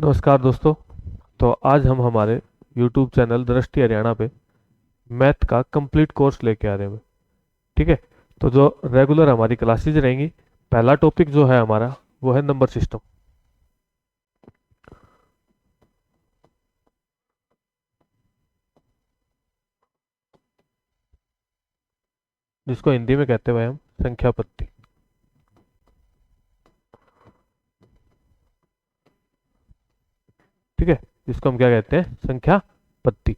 नमस्कार दोस्तों। तो आज हम हमारे YouTube चैनल दृष्टि हरियाणा पे मैथ का कंप्लीट कोर्स लेके आ रहे हैं। ठीक है। तो जो रेगुलर हमारी क्लासेज रहेंगी, पहला टॉपिक जो है हमारा वो है नंबर सिस्टम, जिसको हिंदी में कहते हुए हम संख्या पत्ती। ठीक है, जिसको हम क्या कहते हैं, संख्या पत्ती।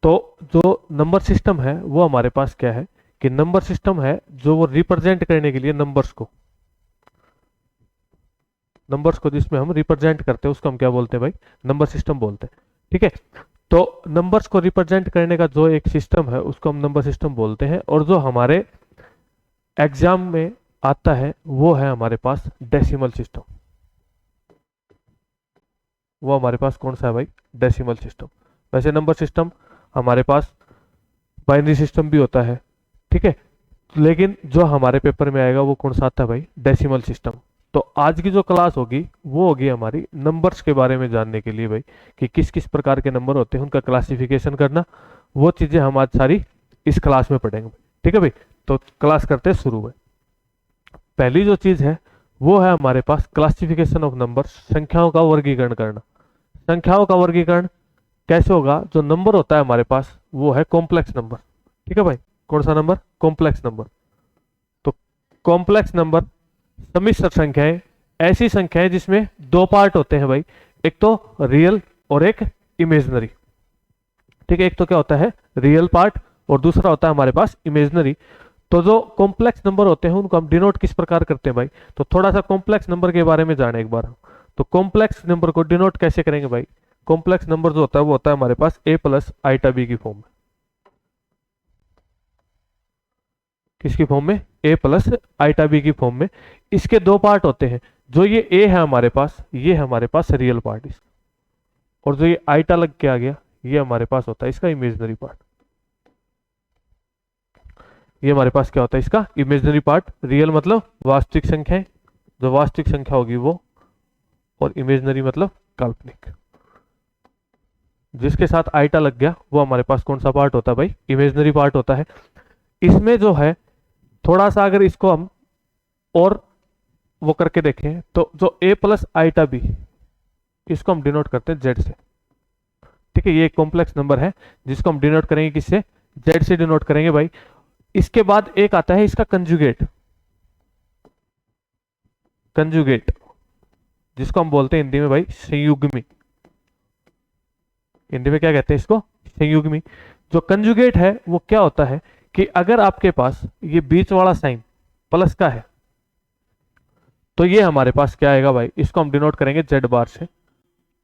तो जो नंबर सिस्टम है वो हमारे पास क्या है कि नंबर सिस्टम है जो वो रिप्रेजेंट करने के लिए नंबर्स को जिसमें हम रिप्रेजेंट करते हैं उसको हम क्या बोलते हैं भाई, नंबर सिस्टम बोलते हैं। ठीक है। तो नंबर्स को रिप्रेजेंट करने का जो एक सिस्टम है उसको हम नंबर सिस्टम बोलते हैं, और जो हमारे एग्जाम में आता है वो है हमारे पास डेसिमल सिस्टम। वो हमारे पास कौन सा है भाई, डेसिमल सिस्टम। वैसे नंबर सिस्टम हमारे पास बाइनरी सिस्टम भी होता है। ठीक है, लेकिन जो हमारे पेपर में आएगा वो कौन सा आता है भाई, डेसिमल सिस्टम। तो आज की जो क्लास होगी वो होगी हमारी नंबर्स के बारे में जानने के लिए भाई, कि किस किस प्रकार के नंबर होते हैं, उनका क्लासिफिकेशन करना। वो चीजें हम आज सारी इस क्लास में पढ़ेंगे। ठीक है भाई, तो क्लास करते हैं शुरू में। पहली जो चीज है वो है हमारे पास क्लासिफिकेशन ऑफ नंबर्स, संख्याओं का वर्गीकरण करना। संख्याओं का वर्गीकरण कैसे होगा, जो नंबर होता है हमारे पास वो है कॉम्प्लेक्स नंबर। ठीक है भाई, कौन सा नंबर, कॉम्प्लेक्स नंबर। तो कॉम्प्लेक्स नंबर सम्मिश्र संख्याएं, ऐसी संख्याएं जिसमें दो पार्ट होते हैं भाई, एक तो रियल और एक इमेजनरी। ठीक है, एक तो क्या होता है रियल पार्ट और दूसरा होता है हमारे पास इमेजनरी। तो जो कॉम्प्लेक्स नंबर होते हैं उनको हम डिनोट किस प्रकार करते हैं भाई, तो थोड़ा सा कॉम्प्लेक्स नंबर के बारे में जाने एक बार। तो कॉम्प्लेक्स नंबर को डिनोट कैसे करेंगे भाई, कॉम्प्लेक्स नंबर जो होता है वो होता है हमारे पास a प्लस आइटा बी की फॉर्म में। किसकी फॉर्म में, a प्लस आइटा बी की फॉर्म में। इसके दो पार्ट होते हैं, जो ये a है हमारे पास, ये है हमारे पास रियल पार्ट इसका, और जो ये आइटा लग के आ गया ये हमारे पास होता है इसका इमेजनरी पार्ट। ये हमारे पास क्या होता है इसका इमेजनरी पार्ट। रियल मतलब वास्तविक संख्या, जो वास्तविक संख्या होगी वो, और इमेजनरी मतलब काल्पनिक। जिसके साथ आइटा लग गया वो हमारे पास कौन सा पार्ट होता है भाई, इमेजनरी पार्ट होता है। इसमें जो है थोड़ा सा अगर इसको हम और वो करके देखें, तो जो a प्लस आइटा बी, इसको हम डिनोट करते हैं z से। ठीक है, ये एक कॉम्प्लेक्स नंबर है जिसको हम डिनोट करेंगे किससे, z से डिनोट करेंगे भाई। इसके बाद एक आता है इसका कंजुगेट, कंजुगेट जिसको हम बोलते हैं हिंदी में भाई संयुग्मी। हिंदी में क्या कहते हैं इसको, संयुग्मी। जो कंजुगेट है वो क्या होता है कि अगर आपके पास ये बीच वाला साइन प्लस का है तो ये हमारे पास क्या आएगा भाई, इसको हम डिनोट करेंगे जेड बार से।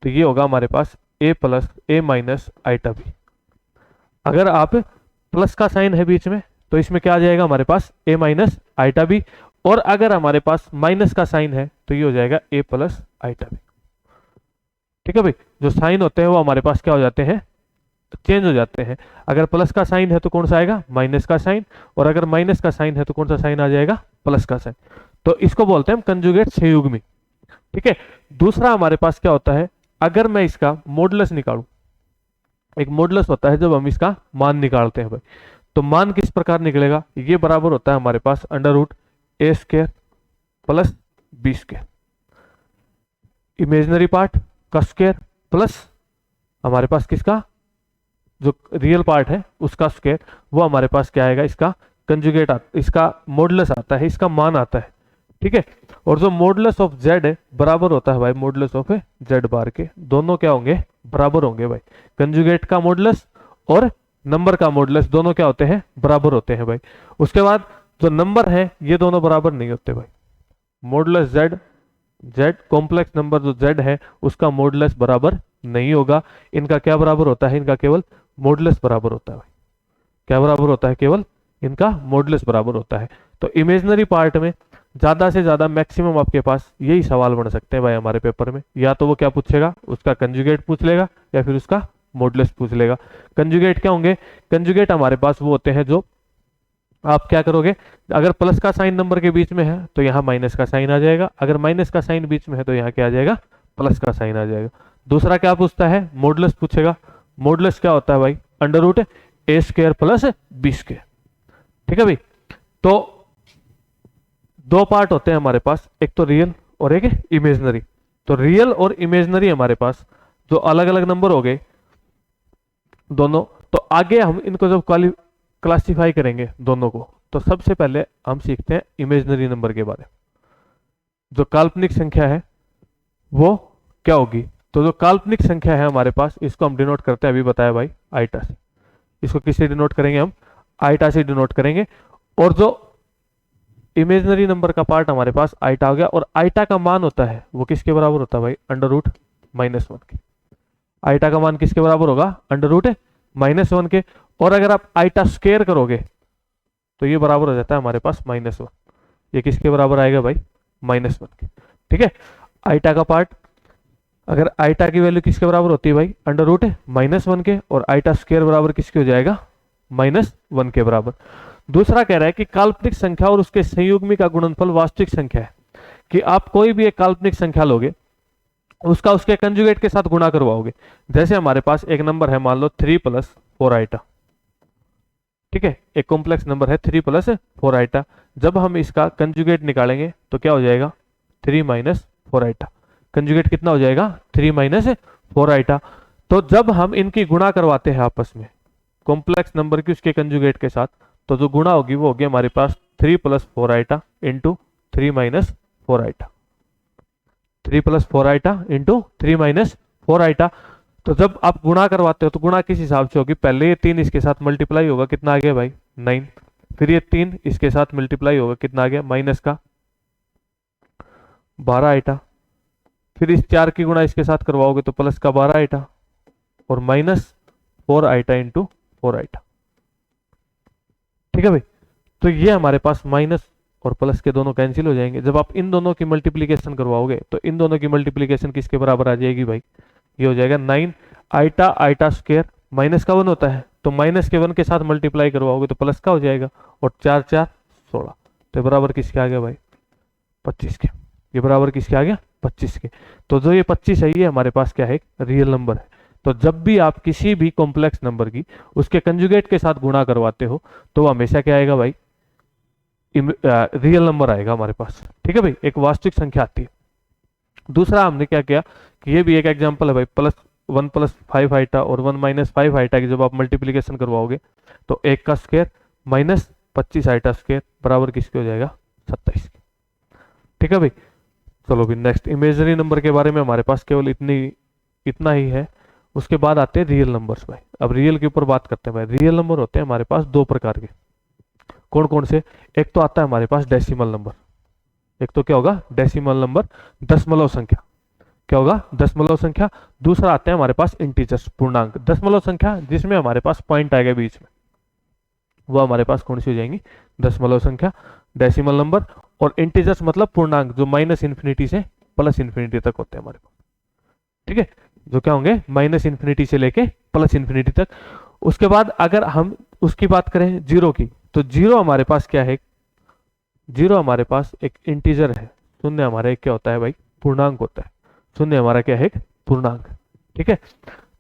तो ये होगा हमारे पास a plus A minus iota B. अगर आप प्लस का साइन है बीच में तो इसमें क्या आ जाएगा हमारे पास a माइनस आइटा बी, और अगर हमारे पास माइनस का साइन है तो ये हो जाएगा a प्लस आइटा बी। ठीक है भाई, जो साइन होते हैं वो हमारे पास क्या हो जाते हैं, चेंज हो जाते हैं। अगर प्लस का साइन है तो कौन सा आएगा, माइनस का साइन, और अगर माइनस का साइन है तो कौन सा साइन आ जाएगा, प्लस का साइन। तो इसको बोलते हैं हम कंजुगेट संयुग्मी। ठीक है। दूसरा हमारे पास क्या होता है, अगर मैं इसका मॉडुलस निकालूं, एक मॉडुलस होता है जब हम इसका मान निकालते हैं भाई, तो मान किस प्रकार निकलेगा, ये बराबर होता है हमारे पास under root A square plus B square, imaginary part का स्क्र प्लस हमारे पास किसका, जो रियल पार्ट है उसका स्क्वायर। वो हमारे पास क्या आएगा, इसका कंजुगेट इसका मॉडुलस आता है, इसका मान आता है। ठीक है, और जो मॉडुलस ऑफ जेड है बराबर होता है भाई मॉडुलस ऑफ जेड बार के, दोनों क्या होंगे, बराबर होंगे भाई। कंजुगेट का मॉडुलस और नंबर का मॉडुलस दोनों क्या होते हैं, बराबर होते हैं भाई। उसके बाद जो नंबर है ये दोनों बराबर नहीं होते भाई। Modulus Z, Z complex number जो जेड है उसका मॉडुलस बराबर नहीं होगा। इनका क्या बराबर होता है, इनका केवल मॉडुलस बराबर होता है भाई। क्या बराबर होता है, केवल इनका मॉडुलस बराबर होता है। तो इमेजनरी पार्ट में ज्यादा से ज्यादा मैक्सिमम आपके पास यही सवाल बन सकते हैं भाई हमारे पेपर में। या तो वो क्या पूछेगा, उसका कंजुगेट पूछ लेगा या फिर उसका मॉडुलस पूछ लेगा। कंजुगेट क्या होंगे, कंजुगेट हमारे पास वो होते हैं जो आप क्या करोगे, अगर प्लस का साइन नंबर के बीच में है तो यहाँ माइनस का साइन आ जाएगा, अगर माइनस का साइन बीच में है तो यहाँ क्या आ जाएगा, प्लस का साइन आ जाएगा। दूसरा क्या पूछता है, मॉडुलस पूछेगा। मॉडुलस क्या होता है भाई, अंडर रूट ए स्क्वायर प्लस बी स्क्वायर। ठीक है भाई, तो दो पार्ट होते हैं हमारे पास, एक तो रियल और एक इमेजनरी। तो रियल और इमेजनरी हमारे पास जो अलग अलग नंबर हो गए दोनों, तो आगे हम इनको जब क्लासिफाई करेंगे दोनों को, तो सबसे पहले हम सीखते हैं इमेजनरी नंबर के बारे में। जो काल्पनिक संख्या है वो क्या होगी, तो जो काल्पनिक संख्या है हमारे पास, इसको हम डिनोट करते हैं, अभी बताया भाई, आईटा से। इसको किससे डिनोट करेंगे हम, आईटा से डिनोट करेंगे। और जो इमेजनरी नंबर का पार्ट हमारे पास आईटा हो गया, और आईटा का मान होता है वो किसके बराबर होता है भाई, अंडर रूट -1 के। आईटा का मान किसके बराबर होगा, अंडर रूट -1 के। और अगर आप आईटा स्क्वायर करोगे तो ये बराबर हो जाता है हमारे पास -1। ये किसके बराबर आएगा भाई, -1 के। ठीक है, आईटा का पार्ट, अगर आईटा की वैल्यू किसके बराबर होती है भाई, अंडर रूट -1 के, और आईटा स्क्वायर बराबर किसके हो जाएगा, -1 के बराबर। दूसरा कह रहा है कि काल्पनिक संख्या और उसके संयुग्मी का गुणनफल वास्तविक संख्या है, कि आप कोई भी एक काल्पनिक संख्या लोगे, उसका उसके कंजुगेट के साथ गुणा करवाओगे। जैसे हमारे पास एक नंबर है, मान लो 3 + 4 आईटा। ठीक है, एक कॉम्प्लेक्स नंबर है 3 + 4 आईटा। जब हम इसका कंजुगेट निकालेंगे तो क्या हो जाएगा, 3 - 4 आईटा। कंजुगेट कितना हो जाएगा, 3 - 4 आईटा। तो जब हम इनकी गुणा करवाते हैं आपस में, कॉम्प्लेक्स नंबर की उसके कंजुगेट के साथ, तो जो गुणा होगी वो होगी हमारे पास 3 + 4 आईटा इंटू 3 - 4 आईटा। 3 + 4 आईटा इंटू 3 - 4 आईटा। तो जब आप गुणा करवाते हो तो गुणा किस हिसाब से होगी, पहले ये 3 इसके साथ मल्टीप्लाई होगा, कितना आ गया भाई, 9। फिर ये 3 इसके साथ मल्टीप्लाई होगा, कितना आ गया, माइनस का 12 आईटा। फिर इस 4 की गुणा इसके साथ करवाओगे तो प्लस का 12 आईटा, और -4 आईटा इंटू 4 आईटा। ठीक है भाई, तो ये हमारे पास माइनस और प्लस के दोनों कैंसिल हो जाएंगे। जब आप इन दोनों की मल्टीप्लीकेशन करवाओगे तो इन दोनों की मल्टीप्लीकेशन किसके बराबर आ जाएगी भाई, ये हो जाएगा 9 आईटा, आईटा स्क्वायर माइनस का 1 होता है, तो माइनस के 1 के साथ मल्टीप्लाई करवाओगे तो प्लस का हो जाएगा, और 4 4 16, तो बराबर किसके आ गया भाई, 25 के। ये बराबर किसके आ गया, 25 के। तो जो ये 25 है ये हमारे पास क्या है, एक रियल नंबर है। तो जब भी आप किसी भी कॉम्प्लेक्स नंबर की उसके कंजुगेट के साथ गुणा करवाते हो तो वो हमेशा क्या आएगा भाई, रियल नंबर आएगा हमारे पास। ठीक है भाई, एक वास्तविक संख्या आती है। दूसरा हमने क्या किया कि ये भी एक एग्जांपल है भाई, +1 + 5 आईटा और 1 - 5 आईटा की जब आप मल्टीप्लीकेशन करवाओगे तो 1 का स्क्वायर -25 आईटा स्क्वायर बराबर किसके हो जाएगा, 27 के। ठीक है भाई, चलो भी नेक्स्ट इमेजनरी नंबर के बारे में हमारे पास केवल इतना ही है। उसके बाद आते हैं रियल नंबर्स भाई। अब रियल के ऊपर बात करते हैं भाई। रियल नंबर होते हैं हमारे पास दो प्रकार के, कौन कौन से, एक तो आता है हमारे पास डेसिमल नंबर, एक तो क्या होगा, डेसिमल नंबर, दशमलव संख्या। क्या होगा, दशमलव संख्या। दूसरा आते हैं हमारे पास इंटीजर्स, पूर्णांक। दशमलव संख्या जिसमें हमारे पास पॉइंट आएगा बीच में, वो हमारे पास कौन सी हो जाएंगी, दशमलव संख्या, डेसिमल नंबर। और इंटीजर्स मतलब पूर्णांक, जो -∞ से +∞ तक होते हैं हमारे पास। ठीक है, जो क्या होंगे, -∞ से लेके +∞ तक। उसके बाद अगर हम उसकी बात करें जीरो की, तो जीरो हमारे पास क्या है, जीरो हमारे पास एक इंटीजर है। शून्य हमारा एक क्या होता है भाई, पूर्णांक होता है। शून्य हमारा क्या है, एक पूर्णांक। ठीक है,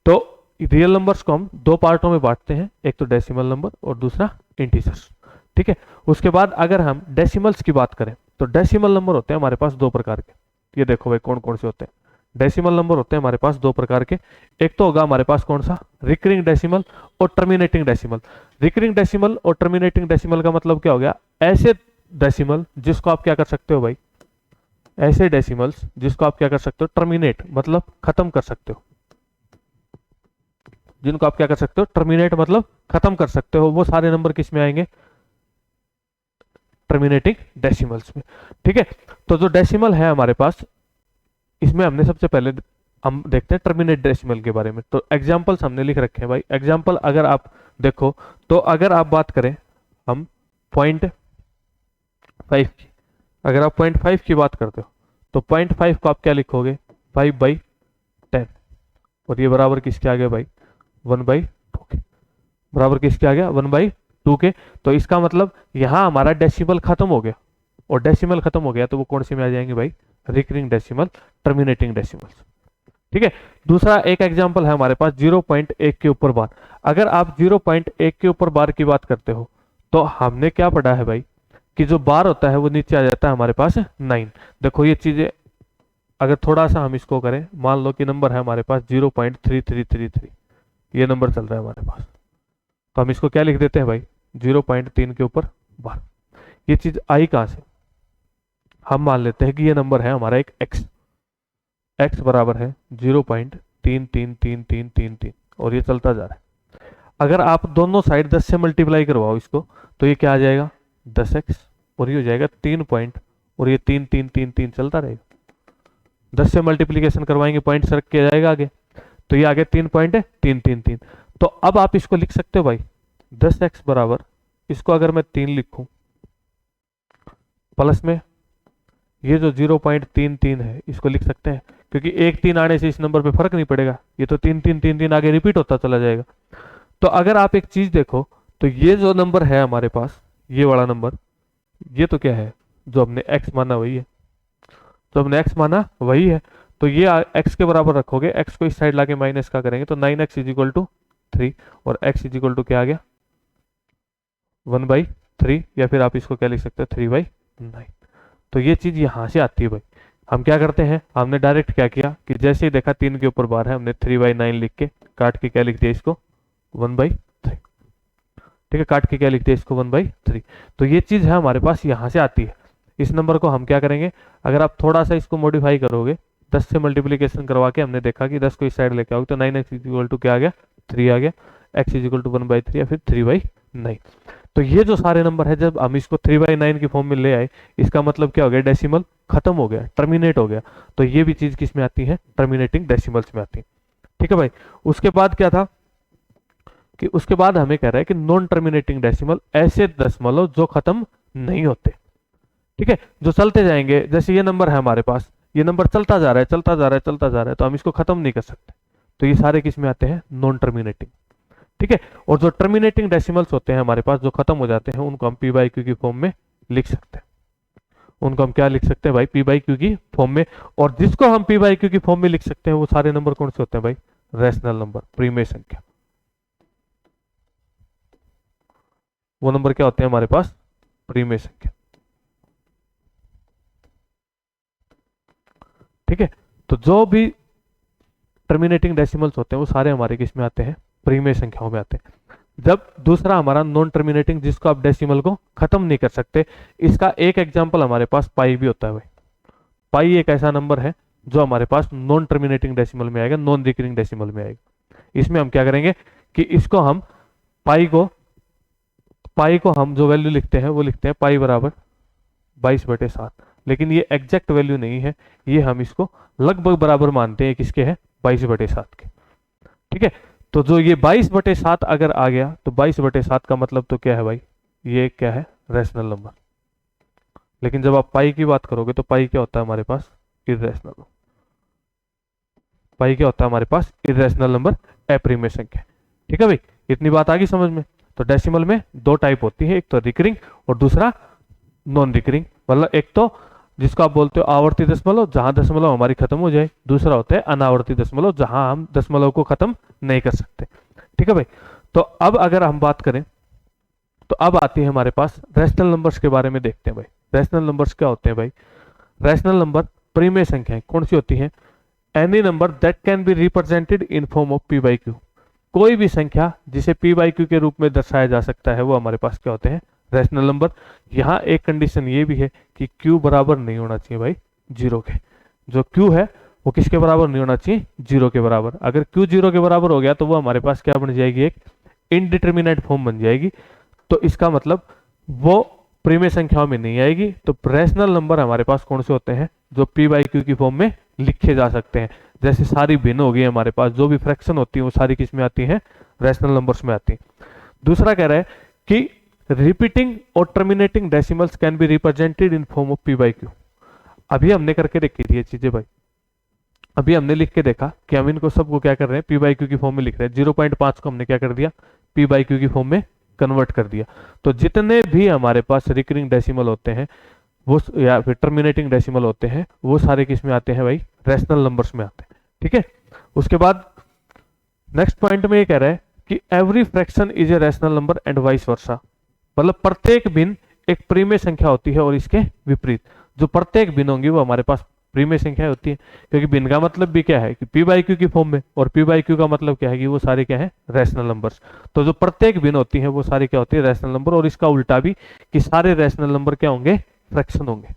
तो रियल नंबर्स को हम दो पार्टों में बांटते हैं, एक तो डेसिमल नंबर और दूसरा इंटीजर्स। ठीक है, उसके बाद अगर हम डेसिमल्स की बात करें तो डेसिमल नंबर होते हैं हमारे पास दो प्रकार के। ये देखो भाई कौन कौन से होते हैं डेसिमल नंबर, होते हैं हमारे पास दो प्रकार के। एक तो होगा हमारे पास कौन सा, रिकरिंग डेसिमल और टर्मिनेटिंग डेसिमल। रिकरिंग डेसिमल और टर्मिनेटिंग डेसिमल का मतलब क्या हो गया, ऐसे डेसिमल जिसको आप क्या कर सकते हो भाई, ऐसे डेसिमल्स जिसको आप क्या कर सकते हो, टर्मिनेट मतलब खत्म कर सकते हो, जिनको आप क्या कर सकते हो, टर्मिनेट मतलब खत्म कर सकते हो, वो सारे नंबर किस में आएंगे, टर्मिनेटिंग डेसिमल्स में। ठीक है, तो जो डेसिमल है हमारे पास, इसमें हमने सबसे पहले हम देखते हैं टर्मिनेट डेसिमल के बारे में। तो एग्जांपल्स हमने लिख रखे हैं भाई। एग्जांपल अगर आप देखो तो अगर आप बात करें हम 0.5 की, अगर आप 0.5 की बात करते हो तो 0.5 को आप क्या लिखोगे, 5/10, और ये बराबर किसके आ गया भाई, 1/2 के। बराबर किसके आ गया, 1/2 के। तो इसका मतलब यहां हमारा डेसिमल खत्म हो गया, और डेसिमल खत्म हो गया तो वो कौन सी में आ जाएंगे भाई, रिकरिंग डेसिमल, टर्मिनेटिंग डेसिमल्स। ठीक है। दूसरा एक एग्जांपल है हमारे पास 0.1 के ऊपर बार। अगर आप 0.1 के ऊपर बार की बात करते हो तो हमने क्या पढ़ा है भाई कि जो बार होता है वो नीचे आ जाता है हमारे पास 9। देखो ये चीजें अगर थोड़ा सा हम इसको करें, मान लो कि नंबर है हमारे पास 0.3333, ये नंबर चल रहा है हमारे पास, तो हम इसको क्या लिख देते हैं भाई 0.3 के ऊपर बार। ये चीज आई कहां से, हम मान लेते हैं कि ये नंबर है हमारा एक एक्स, एक्स बराबर है 0.333333 और ये चलता जा रहा है। अगर आप दोनों साइड 10 से मल्टीप्लाई करवाओ इसको तो ये क्या आ जाएगा 10x, और ये हो जाएगा 3 पॉइंट, और ये 3 3 3 3 चलता रहेगा। 10 से मल्टीप्लीकेशन करवाएंगे पॉइंट सरक के जाएगा आगे, तो ये आगे 3 पॉइंट है 3 3 3। तो अब आप इसको लिख सकते हो भाई 10x बराबर, इसको अगर मैं 3 लिखूं प्लस में ये जो 0.33 है इसको लिख सकते हैं, क्योंकि एक 3 आने से इस नंबर पे फर्क नहीं पड़ेगा, ये तो 3 3 3 3 आगे रिपीट होता चला जाएगा। तो अगर आप एक चीज देखो तो ये जो नंबर है हमारे पास, ये वाला नंबर, ये तो क्या है जो हमने x माना वही है, जो हमने x माना वही है। तो ये x के बराबर रखोगे, x को इस साइड लाके माइनस का करेंगे तो 9x इज इक्वल टू 3, और x इज इक्वल टू क्या आ गया 1/3, या फिर आप इसको क्या लिख सकते हैं 3/9। तो ये चीज यहां से आती है भाई। हम क्या करते हैं, हमने डायरेक्ट क्या किया कि जैसे ही देखा 3 के ऊपर बार है हमने 3/9 लिख के काट के क्या लिख दिया इसको 1/3। ठीक है, काट के क्या लिख दिया इसको 1/3। तो ये चीज है हमारे पास यहां से आती है। इस नंबर को हम क्या करेंगे, अगर आप थोड़ा सा इसको मॉडिफाई करोगे 10 से मल्टीप्लीकेशन करवा के हमने देखा कि 10 को इस साइड लेके आओगे तो 9x इज इक्वल टू क्या आ गया 3 आ गया, x इज इक्वल टू 1/3 या फिर 3/9। तो ये जो सारे नंबर है जब हम इसको 3/9 की फॉर्म में ले आए, इसका मतलब क्या हो गया डेसिमल खत्म हो गया, टर्मिनेट हो गया। तो ये भी चीज किस में आती है टर्मिनेटिंग डेसिमल्स में आती है। ठीक है भाई, उसके बाद क्या था कि उसके बाद हमें कह रहा है कि नॉन टर्मिनेटिंग डेसिमल ऐसे दशमलव जो खत्म नहीं होते। ठीक है, जो चलते जाएंगे, जैसे ये नंबर है हमारे पास, ये नंबर चलता जा रहा है चलता जा रहा है चलता जा रहा है, तो हम इसको खत्म नहीं कर सकते, तो ये सारे किस में आते हैं नॉन टर्मिनेटिंग। ठीक है, और जो टर्मिनेटिंग डेसिमल्स होते हैं हमारे पास जो खत्म हो जाते हैं उनको हम p/q की फॉर्म में लिख सकते हैं। उनको हम क्या लिख सकते हैं भाई p/q की फॉर्म में। और जिसको हम p/q की फॉर्म में लिख सकते हैं वो सारे नंबर कौन से होते हैं भाई रैशनल नंबर, प्रीमेय संख्या। वो नंबर क्या होते हैं हमारे पास प्रीमेय संख्या। ठीक है, तो जो भी टर्मिनेटिंग डेसिमल्स होते हैं वो सारे हमारे किस में आते हैं प्रीमेय संख्याओं में आते हैं। जब दूसरा हमारा नॉन टर्मिनेटिंग जिसको आप डेसिमल को खत्म नहीं कर सकते, इसका एक एग्जांपल हमारे पास पाई भी होता है भाई। पाई एक ऐसा नंबर है जो हमारे पास नॉन टर्मिनेटिंग डेसिमल में आएगा, नॉन रिकरिंग डेसिमल में आएगा। इसमें हम क्या करेंगे कि इसको हम पाई को हम जो वैल्यू लिखते हैं वो लिखते हैं पाई बराबर 22/7, लेकिन ये एग्जैक्ट वैल्यू नहीं है, ये हम इसको लगभग बराबर मानते हैं किसके है 22/7 के। ठीक है, तो जो ये 22/7 अगर आ गया तो 22/7 का मतलब तो क्या है भाई ये क्या है रैशनल नंबर। लेकिन जब आप पाई की बात करोगे तो पाई क्या होता है हमारे पास इर्रेशनल, पाई क्या होता है हमारे पास इर्रेशनल नंबर, अप्रीमेय संख्या। ठीक है भाई, इतनी बात आ गई समझ में। तो डेसिमल में दो टाइप होती है, एक तो रिकरिंग और दूसरा नॉन रिकरिंग। मतलब एक तो जिसको आप बोलते हो आवर्ती दशमलव जहां दशमलव हमारी खत्म हो जाए, दूसरा होता है अनावर्ती दशमलव जहां हम दशमलव को खत्म नहीं कर सकते। ठीक है भाई, तो अब अगर हम बात करें तो अब आती है हमारे पास रैशनल नंबर्स के बारे में देखते हैं भाई। रैशनल नंबर्स क्या होते हैं भाई, रैशनल नंबर प्रीमेय संख्याएं कौन सी होती हैं, any number that can be represented in form of p/q। कोई भी संख्या जिसे p/q के रूप में दर्शाया जा सकता है वो हमारे पास क्या होते हैं रैशनल नंबर। यहाँ एक कंडीशन ये भी है कि q बराबर नहीं होना चाहिए भाई 0 के। जो q है वो किसके बराबर नहीं होना चाहिए 0 के बराबर। अगर q 0 के बराबर हो गया तो वो हमारे पास क्या बन जाएगी एक इनडिटर्मिनेट फॉर्म बन जाएगी। तो इसका मतलब वो प्रीमेय संख्याओं में नहीं आएगी। तो रैशनल नंबर हमारे पास कौन से होते हैं जो p/q की फॉर्म में लिखे जा सकते हैं। जैसे सारी भिन्न हो गई हमारे पास, जो भी फ्रैक्शन होती है वो सारी किस में आती हैं रैशनल नंबर्स में आती है। दूसरा कह रहा है कि रिपीटिंग और terminating decimals can be represented in form of p/q। अभी हमने करके देखी थी ये चीजें भाई, अभी हमने लिख के देखा कि हम इनको सबको क्या कर रहे हैं p/q की फॉर्म में लिख रहे हैं। 0.5 को हमने क्या कर दिया p/q की फॉर्म में कन्वर्ट कर दिया। तो जितने भी हमारे पास रिकरिंग डेसिमल होते हैं वो या फिर टर्मिनेटिंग डेसिमल होते हैं वो सारे किस में आते हैं भाई रैशनल नंबर्स में आते हैं। ठीक है, उसके बाद नेक्स्ट पॉइंट में ये कह रहा है कि every fraction is a rational number and vice versa, मतलब प्रत्येक भिन्न एक प्रीमेय संख्या होती है और इसके विपरीत। जो प्रत्येक भिन्न होंगी वो हमारे पास प्रीमेय संख्या होती है, क्योंकि भिन्न का मतलब भी क्या है कि पी बाई क्यू की फॉर्म में, और पी बाई क्यू का मतलब क्या है कि वो सारे क्या है रैशनल नंबर्स। तो जो प्रत्येक भिन्न होती है वो सारी क्या होती है रैशनल नंबर, और इसका उल्टा भी कि सारे रैशनल नंबर क्या होंगे फ्रैक्शन होंगे।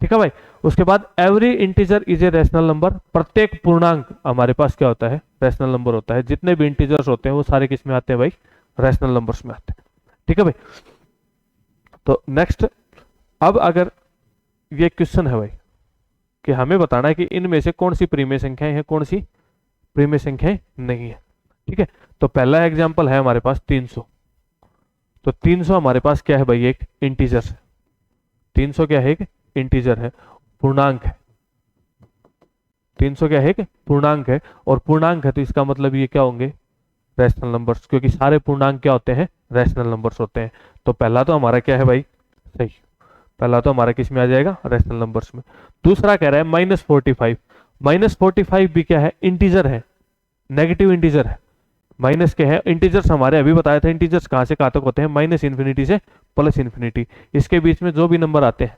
ठीक है भाई। उसके बाद every integer is a rational number, प्रत्येक पूर्णांक हमारे पास क्या होता है रैशनल नंबर होता है। जितने भी इंटीजर्स होते हैं वो सारे किस में आते हैं भाई रैशनल नंबर्स में आते हैं। ठीक है भाई। तो नेक्स्ट, अब अगर ये क्वेश्चन है भाई कि हमें बताना है कि इनमें से कौन सी प्रीमेय संख्याएं हैं, कौन सी प्रीमेय संख्याएं नहीं है। ठीक है। तो पहला एग्जांपल है हमारे पास 300। तो 300 हमारे पास क्या है भाई एक इंटीजर है। 300 क्या है एक इंटीजर है, पूर्णांक है। 300 क्या है एक पूर्णांक है, और पूर्णांक है तो इसका मतलब ये क्या होंगे रैशनल नंबर्स, क्योंकि सारे पूर्णांक क्या होते हैं रैशनल नंबर्स होते हैं। तो पहला तो हमारा क्या है भाई सही, पहला तो हमारा किस में आ जाएगा रैशनल नंबर्स में। दूसरा कह रहा है -45। -45 भी क्या है इंटीजर है, नेगेटिव इंटीजर है। माइनस के है इंटीजर्स हमारे अभी बताया था, इंटीजर्स कहां से कहां तक होते हैं -∞ से +∞। इसके बीच में जो भी नंबर आते हैं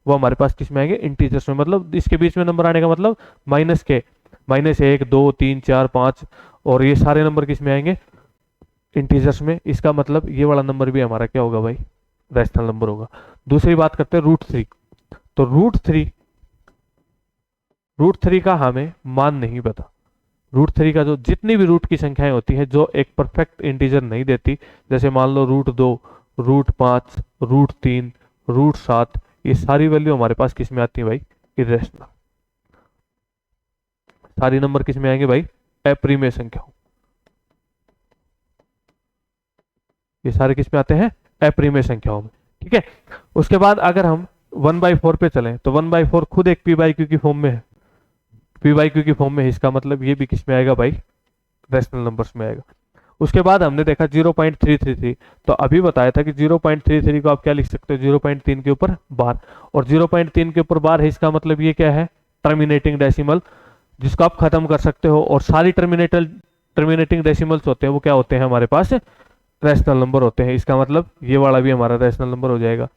वो हमारे पास किस में आएंगे इंटीजर्स में। मतलब इसके बीच में नंबर आने का मतलब माइनस के -1 2 3 4 5, और ये सारे नंबर किस में आएंगे इंटीजर्स में। इसका मतलब ये वाला नंबर भी हमारा क्या होगा भाई रैशनल नंबर होगा। दूसरी बात करते हैं √3। तो √3 का हमें मान नहीं पता। √3 का जो जितनी भी रूट की संख्याएं होती है जो एक परफेक्ट इंटीजर नहीं देती, जैसे मान लो √2 √5 √3 √7, ये सारी वैल्यू हमारे पास किस में आती है भाई इरेशनल। सारी नंबर किस में आएंगे भाई अप्रीमेय संख्या। ये सारे किस में आते हैं अप्रीमेय संख्याओं में। ठीक है। उसके बाद अगर हम 1/4 पे चलें तो 1/4 खुद एक पी बाई क्यू की फॉर्म में है, पी बाई क्यू की फॉर्म में है। इसका मतलब ये भी किस में आएगा भाई रैशनल नंबर्स में आएगा। उसके बाद हमने देखा 0.333। तो अभी बताया था कि 0.33 को आप क्या लिख सकते हो 0.3 के ऊपर बार, और 0.3 के ऊपर बार है इसका मतलब ये क्या है टर्मिनेटिंग डेसिमल, जिसको आप खत्म कर सकते हो। और सारी टर्मिनेटिंग डेसिमल्स होते हैं वो क्या होते हैं हमारे पास रैशनल नंबर होते हैं। इसका मतलब ये वाला भी हमारा रैशनल नंबर हो जाएगा।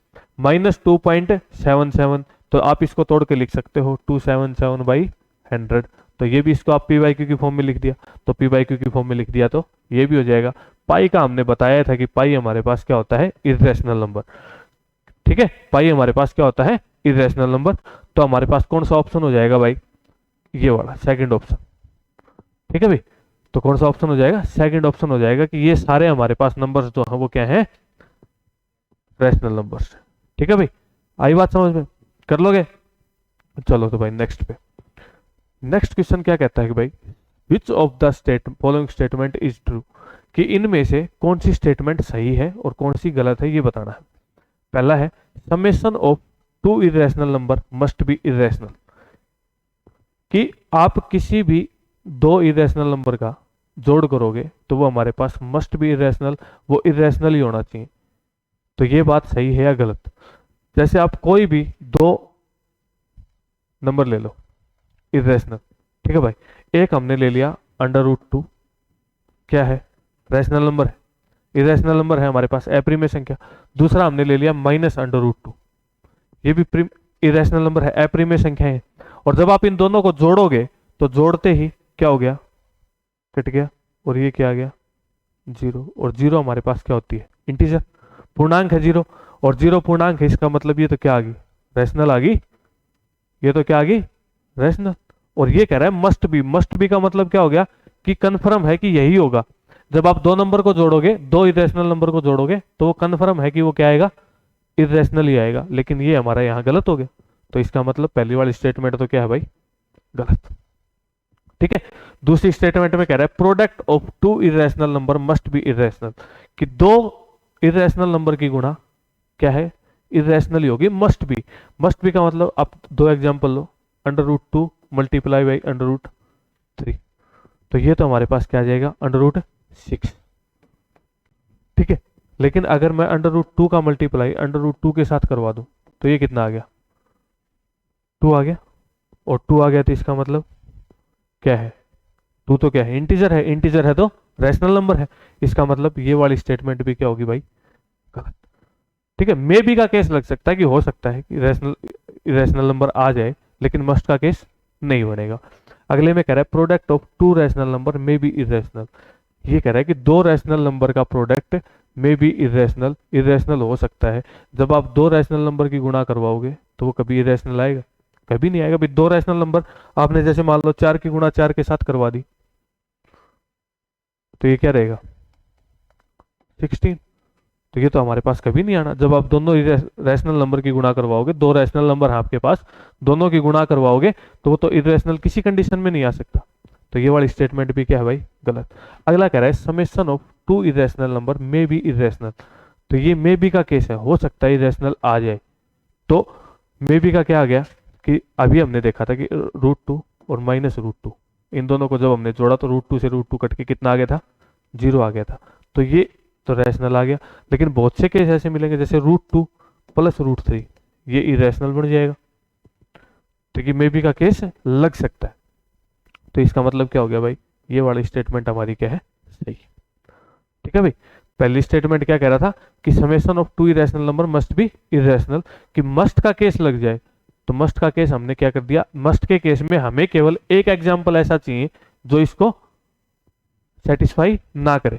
-2.77, तो आप इसको तोड़ के लिख सकते हो 277/100। तो ये भी इसको आप पी बाई क्यू की फॉर्म में लिख दिया, तो पी बाई क्यू की फॉर्म में लिख दिया तो ये भी हो जाएगा। पाई का हमने बताया था कि पाई हमारे पास क्या होता है इरेशनल नंबर। ठीक है, पाई हमारे पास क्या होता है इरेशनल नंबर। तो हमारे पास कौन सा ऑप्शन हो जाएगा भाई ये वाला सेकंड ऑप्शन। ठीक है भाई। तो कौन सा ऑप्शन हो जाएगा सेकंड ऑप्शन हो जाएगा कि ये सारे हमारे पास नंबर्स जो हैं वो क्या है रैशनल नंबर्स। ठीक है भाई, आई बात समझ में, कर लोगे। चलो तो भाई नेक्स्ट पे। नेक्स्ट क्वेश्चन क्या कहता है कि भाई which of the following statement is true, कि इनमें से कौन सी स्टेटमेंट सही है और कौन सी गलत है ये बताना है। पहला है summation of 2 irrational number must be irrational, कि आप किसी भी 2 इरेशनल नंबर का जोड़ करोगे तो वो हमारे पास मस्ट बी इरेशनल, वो इरेशनल ही होना चाहिए। तो ये बात सही है या गलत। जैसे आप कोई भी 2 नंबर ले लो इरेशनल, ठीक है भाई। एक हमने ले लिया √2, क्या है रैशनल नंबर है, इरेशनल नंबर है हमारे पास अप्रीमेय संख्या। दूसरा हमने ले लिया -√2, ये भी इरेशनल नंबर है अप्रीमेय संख्या है। और जब आप इन दोनों को जोड़ोगे तो जोड़ते ही क्या हो गया कट गया, और ये क्या आ गया 0। और 0 हमारे पास क्या होती है इंटीजर, पूर्णांक है 0, और 0 पूर्णांक है। इसका मतलब ये तो क्या आ गई रैशनल आ गई, ये तो क्या आ गई रैशनल। और ये कह रहा है मस्ट बी का मतलब क्या हो गया कि कंफर्म है कि यही होगा। जब आप 2 नंबर को जोड़ोगे 2 इरेशनल नंबर को जोड़ोगे तो वो कंफर्म है कि वो क्या आएगा इरेशनल ही आएगा। लेकिन ये हमारा यहाँ गलत हो गया, तो इसका मतलब पहली वाली स्टेटमेंट तो क्या है भाई गलत। ठीक है। दूसरी स्टेटमेंट में कह रहा है product of 2 irrational number must be irrational, कि 2 इरेशनल नंबर की गुणा क्या है इरेशनल ही होगी। मस्ट बी का मतलब आप 2 एग्जांपल लो √2 मल्टीप्लाई बाई √3, तो ये तो हमारे पास क्या आ जाएगा √6। ठीक है। लेकिन अगर मैं √2 का मल्टीप्लाई √2 के साथ करवा दूं तो ये कितना आ गया 2 आ गया, और 2 आ गया तो इसका मतलब क्या है 2 तो क्या है, इंटीजर है, इंटीजर है तो रैशनल नंबर है। इसका मतलब ये वाली स्टेटमेंट भी क्या होगी भाई, गलत। ठीक है, मे बी का केस लग सकता है कि हो सकता है कि रैशनल नंबर आ जाए, लेकिन मस्ट का केस नहीं बनेगा। अगले में कह रहा है product of to rational number may be irrational. ये कह रहा है कि दो रैशनल नंबर का product may be irrational, irrational हो सकता है। जब आप दो रैशनल नंबर की गुणा करवाओगे तो वो कभी इरेशनल आएगा, कभी नहीं आएगा भाई। दो रैशनल नंबर आपने जैसे मान लो 4 की गुणा 4 के साथ करवा दी, तो ये क्या रहेगा 16। तो ये तो हमारे पास कभी नहीं आना। जब आप दोनों रैशनल नंबर की गुणा करवाओगे, दो रैशनल नंबर है आपके पास, दोनों की गुणा करवाओगे तो वो तो इरेशनल किसी कंडीशन में नहीं आ सकता। तो ये वाली स्टेटमेंट भी क्या है भाई, गलत। अगला कह रहा है summation of two irrational number may be irrational. तो ये मे बी का केस है, हो सकता है इरेशनल आ जाए। तो मे बी का क्या आ गया कि अभी हमने देखा था कि √2 और -√2, इन दोनों को जब हमने जोड़ा तो √2 से √2 कट के कितना आ गया था, 0 आ गया था। तो ये तो रैशनल आ गया। लेकिन बहुत से केस ऐसे मिलेंगे जैसे √2 प्लस √3, ये इरेशनल बन जाएगा। तो ये मे बी का केस लग सकता है। तो इसका मतलब क्या हो गया भाई, ये वाली स्टेटमेंट हमारी क्या है, सही। ठीक है भाई। पहली स्टेटमेंट क्या कह रहा था कि summation of two irrational number must be irrational, कि मस्ट का केस लग जाए। तो मस्ट का केस हमने क्या कर दिया, मस्ट के केस में हमें केवल एक एग्जाम्पल ऐसा चाहिए जो इसको सेटिस्फाई ना करे।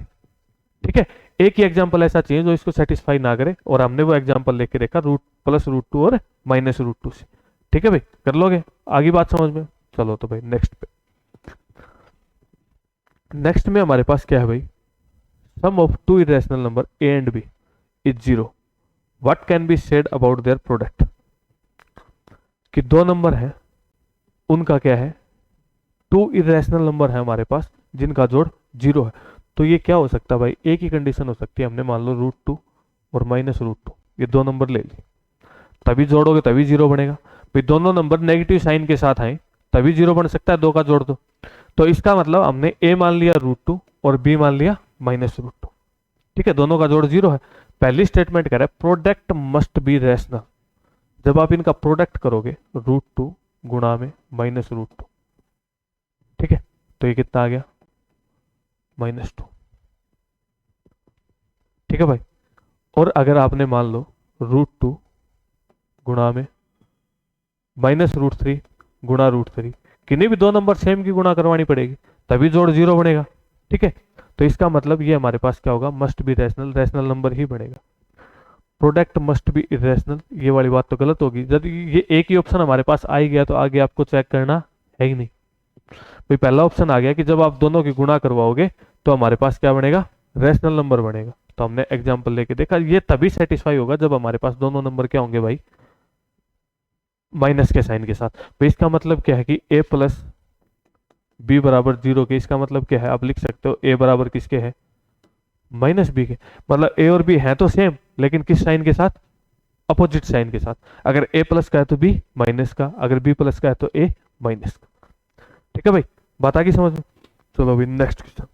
ठीक है, एक ही एग्जाम्पल ऐसा चाहिए जो इसको सेटिस्फाई ना करे, और हमने वो एग्जाम्पल लेके देखा रूट प्लस √2 और -√2 से। ठीक है भाई, कर लोगे, आगे बात समझ में। चलो तो भाई नेक्स्ट पे। नेक्स्ट में हमारे पास क्या है भाई, sum of two irrational number A and B is 0, what can be said about their product. कि दो नंबर है, उनका क्या है, टू इरेशनल नंबर है हमारे पास जिनका जोड़ 0 है। तो ये क्या हो सकता है भाई, एक ही कंडीशन हो सकती है। हमने मान लो √2 और -√2, ये दो नंबर ले ली, तभी जोड़ोगे तभी 0 बनेगा भाई। दोनों नंबर नेगेटिव साइन के साथ आए तभी 0 बन सकता है, दो का जोड़ दो। तो इसका मतलब हमने ए मान लिया √2 और बी मान लिया -√2। ठीक है, दोनों का जोड़ 0 है। पहली स्टेटमेंट कह रहा है प्रोडक्ट मस्ट बी रैशनल। जब आप इनका प्रोडक्ट करोगे √2 गुणा में -√2, ठीक है, तो ये कितना आ गया -2। ठीक है भाई। और अगर आपने मान लो √2 गुणा में -√3 गुणा √3, किन्हीं भी दो नंबर सेम की गुणा करवानी पड़ेगी तभी जोड़ 0 बनेगा। ठीक है, तो इसका मतलब ये हमारे पास क्या होगा, must be rational, rational number ही बनेगा। प्रोडक्ट मस्ट बी इरेशनल, ये वाली बात तो गलत होगी। यदि ये एक ही ऑप्शन हमारे पास आ ही गया तो आगे आपको चेक करना है ही नहीं भाई। पहला ऑप्शन आ गया कि जब आप दोनों की गुणा करवाओगे तो हमारे पास क्या बनेगा, रैशनल नंबर बनेगा। तो हमने एग्जाम्पल लेके देखा, ये तभी सेटिस्फाई होगा जब हमारे पास दोनों नंबर क्या होंगे भाई, माइनस के साइन के साथ। तो इसका मतलब क्या है कि a प्लस बी बराबर 0 के, इसका मतलब क्या है, आप लिख सकते हो a बराबर किसके है, -b के। मतलब a और b है तो सेम, लेकिन किस साइन के साथ, अपोजिट साइन के साथ। अगर a प्लस का है तो b माइनस का, अगर b प्लस का है तो a माइनस का। ठीक है भाई, बात आ गई समझ में। चलो अभी नेक्स्ट क्वेश्चन।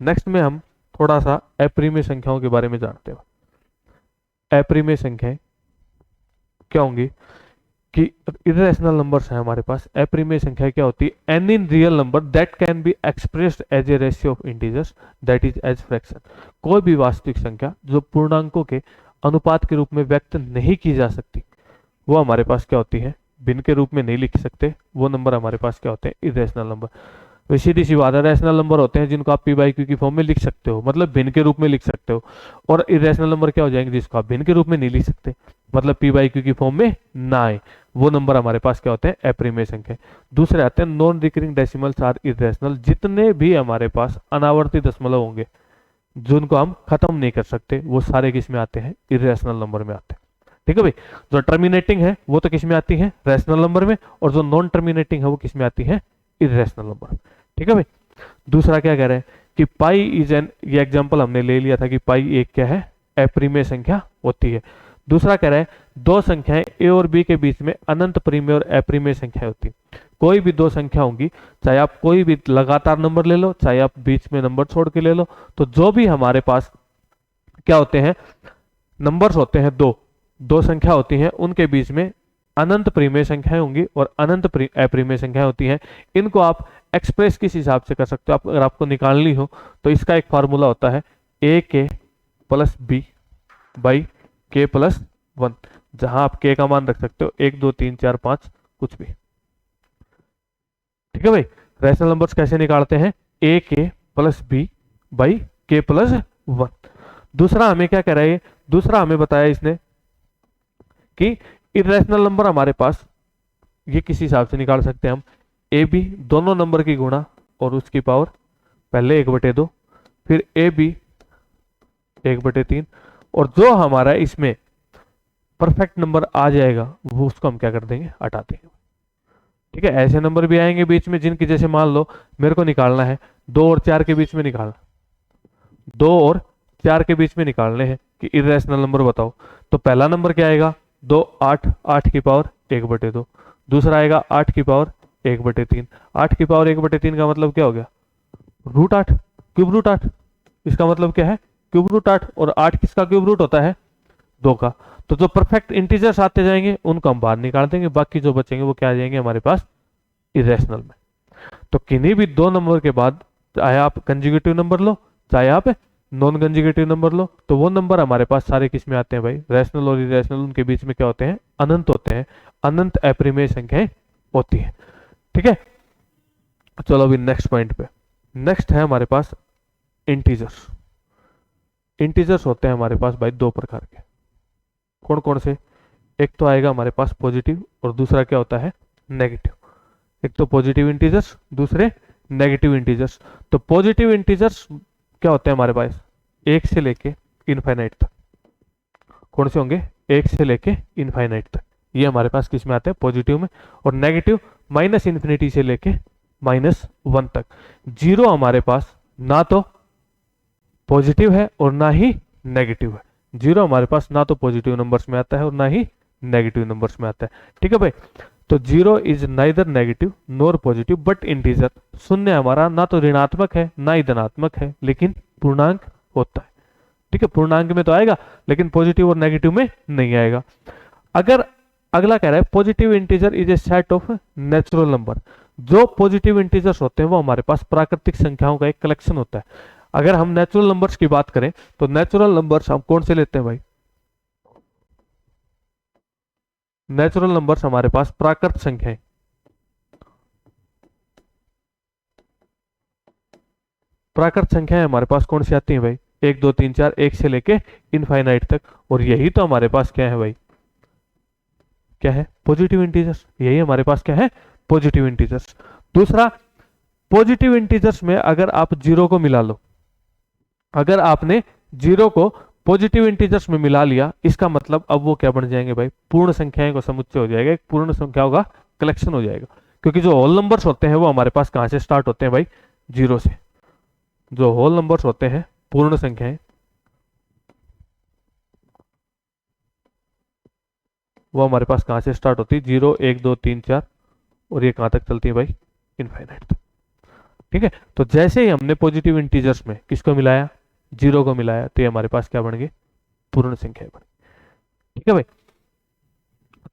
नेक्स्ट में हम थोड़ा सा अपरिमेय संख्याओं के बारे में जानते हैं। अपरिमेय संख्याएं क्या होंगी कि इरेशनल नंबर्स हैं हमारे पास। अपरिमेय संख्या क्या होती है, an in real number that can be expressed as a ratio of integers that is as fraction. कोई भी वास्तविक संख्या जो पूर्णांकों के अनुपात के रूप में व्यक्त नहीं की जा सकती, वो हमारे पास क्या होती है, भिन्न के रूप में नहीं लिख सकते, वो नंबर हमारे पास क्या होते हैं, इरेशनल नंबर। तो सीधी सी बात है, रैशनल नंबर होते हैं जिनको आप p/q की फॉर्म में लिख सकते हो, मतलब भिन्न के रूप में लिख सकते हो। और इरेशनल नंबर क्या हो जाएंगे, जिसको आप भिन्न के रूप में नहीं लिख सकते, मतलब p/q की फॉर्म में ना आए, वो नंबर हमारे पास क्या होते हैं, अपरिमेय संख्या। दूसरे आते हैं non recurring decimals are irrational. जितने भी हमारे पास अनावर्ती दशमलव होंगे जिनको हम खत्म नहीं कर सकते, वो सारे किस में आते हैं, इरेशनल नंबर में आते हैं। ठीक है भाई, जो टर्मिनेटिंग है वो तो किस में आती है, रैशनल नंबर में, और जो नॉन टर्मिनेटिंग है वो किस में आती है, इरेशनल नंबर। ठीक है भाई। दूसरा क्या कह रहे हैं कि पाई इज एन, ये एग्जांपल हमने ले लिया था कि पाई एक क्या है, अपरिमेय संख्या होती है। दूसरा कह रहा है दो संख्याएं ए और बी के बीच में अनंत परिमेय और अपरिमेय संख्या होती है। कोई भी दो संख्या होंगी, चाहे आप कोई भी लगातार नंबर ले लो, चाहे आप बीच में नंबर छोड़ के ले लो, तो जो भी हमारे पास क्या होते हैं, नंबर्स होते हैं, दो संख्या होती हैं, उनके बीच में अनंत परिमेय संख्याएं होंगी और अनंत अपरिमेय संख्याएं होती हैं। इनको आप एक्सप्रेस किस हिसाब से कर सकते हो आप, अगर आपको निकालनी हो तो इसका एक फार्मूला होता है ए के प्लस बी बाई के प्लस वन, जहां आप के का मान रख सकते हो 1 2 3 4 5 कुछ भी। ठीक है भाई, रैशनल नंबर्स कैसे निकालते हैं, ए के प्लस बी बाई के प्लस वन। दूसरा हमें क्या कह रहा है, दूसरा हमें बताया इसने कि इरेशनल नंबर हमारे पास ये किस हिसाब से निकाल सकते हैं हम, ए बी दोनों नंबर की गुणा और उसकी पावर पहले 1/2, फिर ए बी 1/3, और जो हमारा इसमें परफेक्ट नंबर आ जाएगा वो उसको हम क्या कर देंगे, हटा देंगे। ठीक है, ऐसे नंबर भी आएंगे बीच में जिनकी, जैसे मान लो मेरे को निकालना है 2 और 4 के बीच में निकालना, 2 और 4 के बीच में निकालने हैं कि इरेशनल नंबर बताओ, तो पहला नंबर क्या आएगा 2 8 8 की पावर 1/2, दूसरा आएगा 8 की पावर 1/3। 8 की पावर 1/3 का मतलब क्या हो गया, √8, क्यूब रूट 8। इसका मतलब क्या है, क्यूब रूट 8, और 8 किसका क्यूब रूट होता है, 2 का। तो जो परफेक्ट इंटीजर्स आते जाएंगे उनको हम बाहर निकाल देंगे, बाकी जो बचेंगे वो क्या आ जाएंगे हमारे पास, इरेशनल में। तो किन्हीं भी दो नंबर के बाद चाहे आप कंजुगेटिव नंबर लो चाहे आप नॉन कंजुगेटिव नंबर लो, तो वो नंबर हमारे पास सारे किस में आते हैं भाई, रैशनल और इरेशनल, उनके बीच में क्या होते हैं, अनंत होते हैं, अनंत अपरिमेय संख्याएं होती है। ठीक है, चलो अभी नेक्स्ट पॉइंट पे। नेक्स्ट है हमारे पास इंटीजर्स। इंटीजर्स होते हैं हमारे पास भाई दो प्रकार के, कौन कौन से, एक तो आएगा हमारे पास पॉजिटिव और दूसरा क्या होता है, नेगेटिव। एक तो पॉजिटिव इंटीजर्स, दूसरे नेगेटिव इंटीजर्स। तो पॉजिटिव इंटीजर्स क्या होते हैं हमारे पास, 1 से लेके इनफाइनाइट तक। कौन से होंगे, 1 से लेके इनफाइनाइट तक, ये हमारे पास किस में आते हैं, पॉजिटिव में। और नेगेटिव -∞ से लेके -1 तक। जीरो हमारे पास ना तो पॉजिटिव है और ना ही नेगेटिव है। जीरो हमारे पास ना तो पॉजिटिव नंबर्स में आता है और ना ही नेगेटिव नंबर्स में आता है। ठीक है भाई, तो zero is neither negative nor positive but integer. शून्य हमारा ना तो ऋणात्मक है ना ही धनात्मक है, लेकिन पूर्णांक होता है। ठीक है, पूर्णांक में तो आएगा लेकिन पॉजिटिव और नेगेटिव में नहीं आएगा। अगर अगला कह रहा है positive integer is a set of natural number. जो पॉजिटिव इंटीजर्स होते हैं वो हमारे पास प्राकृतिक संख्याओं का एक कलेक्शन होता है। अगर हम नेचुरल नंबर्स की बात करें तो नेचुरल नंबर्स हम कौन से लेते हैं भाई, नेचुरल नंबर्स हमारे पास प्राकृत संख्याएं, प्राकृत संख्याएं हमारे पास कौन सी आती हैं भाई, 1 2 3 4, 1 से लेके इनफाइनाइट तक। और यही तो हमारे पास क्या है भाई, क्या है, पॉजिटिव इंटीजर्स। यही हमारे पास क्या है, पॉजिटिव इंटीजर्स। दूसरा, पॉजिटिव इंटीजर्स में अगर आप जीरो को मिला लो, अगर आपने जीरो को पॉजिटिव इंटीजर्स में मिला लिया, इसका मतलब अब वो क्या बन जाएंगे भाई, पूर्ण संख्याएं का समुच्चय हो जाएगा, एक पूर्ण संख्याओं का कलेक्शन हो जाएगा। क्योंकि जो होल नंबर्स होते हैं वो हमारे पास कहां से स्टार्ट होते हैं भाई, जीरो से। जो होल नंबर्स होते हैं, पूर्ण संख्याएं, वो हमारे पास कहां से स्टार्ट होती है, 0 1 2 3 4, और ये कहां तक चलती है भाई, इनफाइनाइट तक। ठीक है, तो जैसे ही हमने पॉजिटिव इंटीजर्स में किसको मिलाया, जीरो को मिलाया, तो ये हमारे पास क्या बन गए, पूर्ण संख्या बन। ठीक है भाई,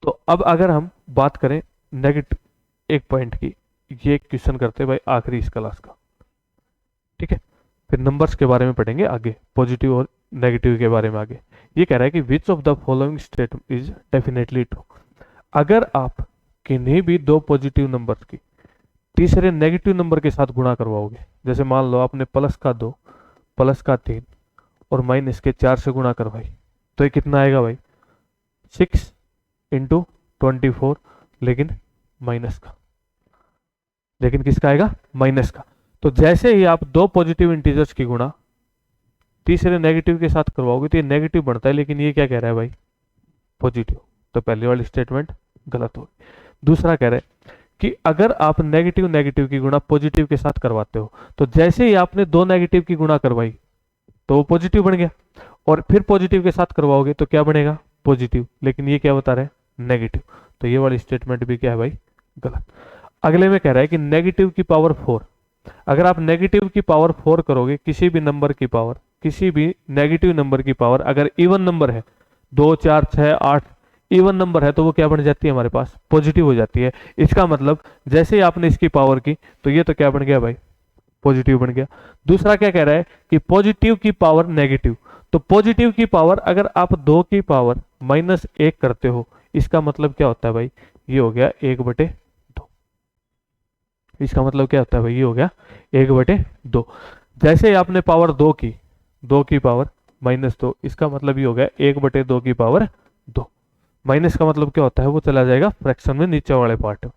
तो अब अगर हम बात करें नेगेटिव एक पॉइंट की, ये क्वेश्चन करते हैं भाई आखिरी इस क्लास का। ठीक है, फिर नंबर्स के बारे में पढ़ेंगे आगे, पॉजिटिव और नेगेटिव के बारे में आगे। ये कह रहा है कि which of the following statement is definitely true. अगर आप किन्हीं भी दो पॉजिटिव नंबर्स की तीसरे नेगेटिव नंबर के साथ गुणा करवाओगे, जैसे मान लो आपने प्लस का 2 प्लस का 3 और माइनस के 4 से गुणा करवाई, तो ये कितना आएगा भाई, 6 × 24, लेकिन माइनस का, लेकिन किसका आएगा, माइनस का। तो जैसे ही आप दो पॉजिटिव इंटीजर्स की गुणा तीसरे नेगेटिव के साथ करवाओगे तो ये नेगेटिव बनता है, लेकिन ये क्या कह रहा है भाई, पॉजिटिव। तो पहली वाली स्टेटमेंट गलत होगी। दूसरा कह रहा है कि अगर आप नेगेटिव नेगेटिव की गुणा पॉजिटिव के साथ करवाते हो, तो जैसे ही आपने दो नेगेटिव की गुणा करवाई तो वो पॉजिटिव बन गया, और फिर पॉजिटिव के साथ करवाओगे तो क्या बनेगा, पॉजिटिव, लेकिन ये क्या बता रहे हैं, नेगेटिव। तो ये वाली स्टेटमेंट भी क्या है भाई, गलत। अगले में कह रहा है कि नेगेटिव की पावर 4, अगर आप नेगेटिव की पावर 4 करोगे, किसी भी नंबर की पावर, किसी भी नेगेटिव नंबर की पावर, अगर इवन नंबर है 2 4 6 8, इवन नंबर है तो वो क्या बन जाती है हमारे पास, पॉजिटिव हो जाती है। इसका मतलब जैसे ही आपने इसकी पावर की तो ये तो क्या बन गया भाई, पॉजिटिव बन गया। दूसरा क्या कह रहा है कि पॉजिटिव की पावर नेगेटिव, तो पॉजिटिव की पावर अगर आप 2 की पावर -1 करते हो, इसका मतलब क्या होता है भाई, ये हो गया 1/2। इसका मतलब क्या होता है भाई, ये हो गया 1/2। जैसे ही आपने पावर 2 की, 2 की पावर -2, इसका मतलब ये हो गया 1/2 की पावर 2। माइनस का मतलब क्या होता है, वो चला जाएगा फ्रैक्शन में नीचे वाले पार्ट में।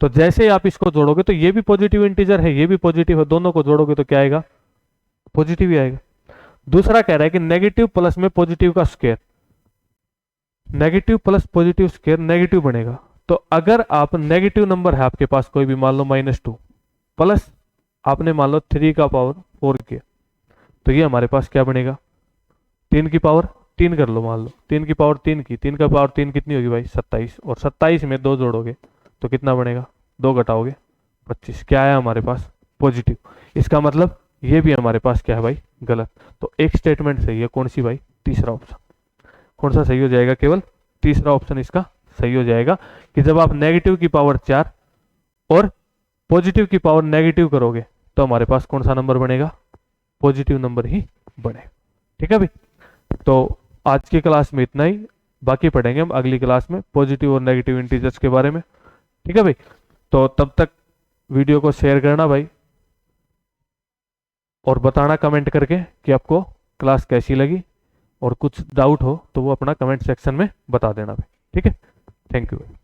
तो जैसे ही आप इसको जोड़ोगे तो ये भी पॉजिटिव इंटीजर है, ये भी पॉजिटिव है, दोनों को जोड़ोगे तो क्या आएगा, पॉजिटिव ही आएगा। दूसरा कह रहा है कि नेगेटिव प्लस में पॉजिटिव का square, negative plus positive square negative बनेगा। तो अगर आप नेगेटिव नंबर है आपके पास कोई भी, मान लो -2 प्लस आपने मान लो 3 का पावर 4 किया, तो ये हमारे पास क्या बनेगा, 3 की पावर 3 कर लो, मान लो 3 की पावर 3 की, 3 का पावर 3 कितनी होगी भाई, 27, और 27 में 2 जोड़ोगे तो कितना बनेगा, 2 घटाओगे 25, क्या आया हमारे पास, पॉजिटिव। इसका मतलब ये भी हमारे पास क्या है भाई, गलत। तो एक स्टेटमेंट सही है, कौन सी भाई, तीसरा ऑप्शन। कौन सा सही हो जाएगा, केवल तीसरा ऑप्शन इसका सही हो जाएगा, कि जब आप नेगेटिव की पावर 4 और पॉजिटिव की पावर नेगेटिव करोगे तो हमारे पास कौन सा नंबर बनेगा, पॉजिटिव नंबर ही बनेगा। ठीक है भाई, तो आज की क्लास में इतना ही, बाकी पढ़ेंगे हम अगली क्लास में पॉजिटिव और नेगेटिव इंटीजर्स के बारे में। ठीक है भाई, तो तब तक वीडियो को शेयर करना भाई, और बताना कमेंट करके कि आपको क्लास कैसी लगी, और कुछ डाउट हो तो वो अपना कमेंट सेक्शन में बता देना भाई। ठीक है, थैंक यू भाई।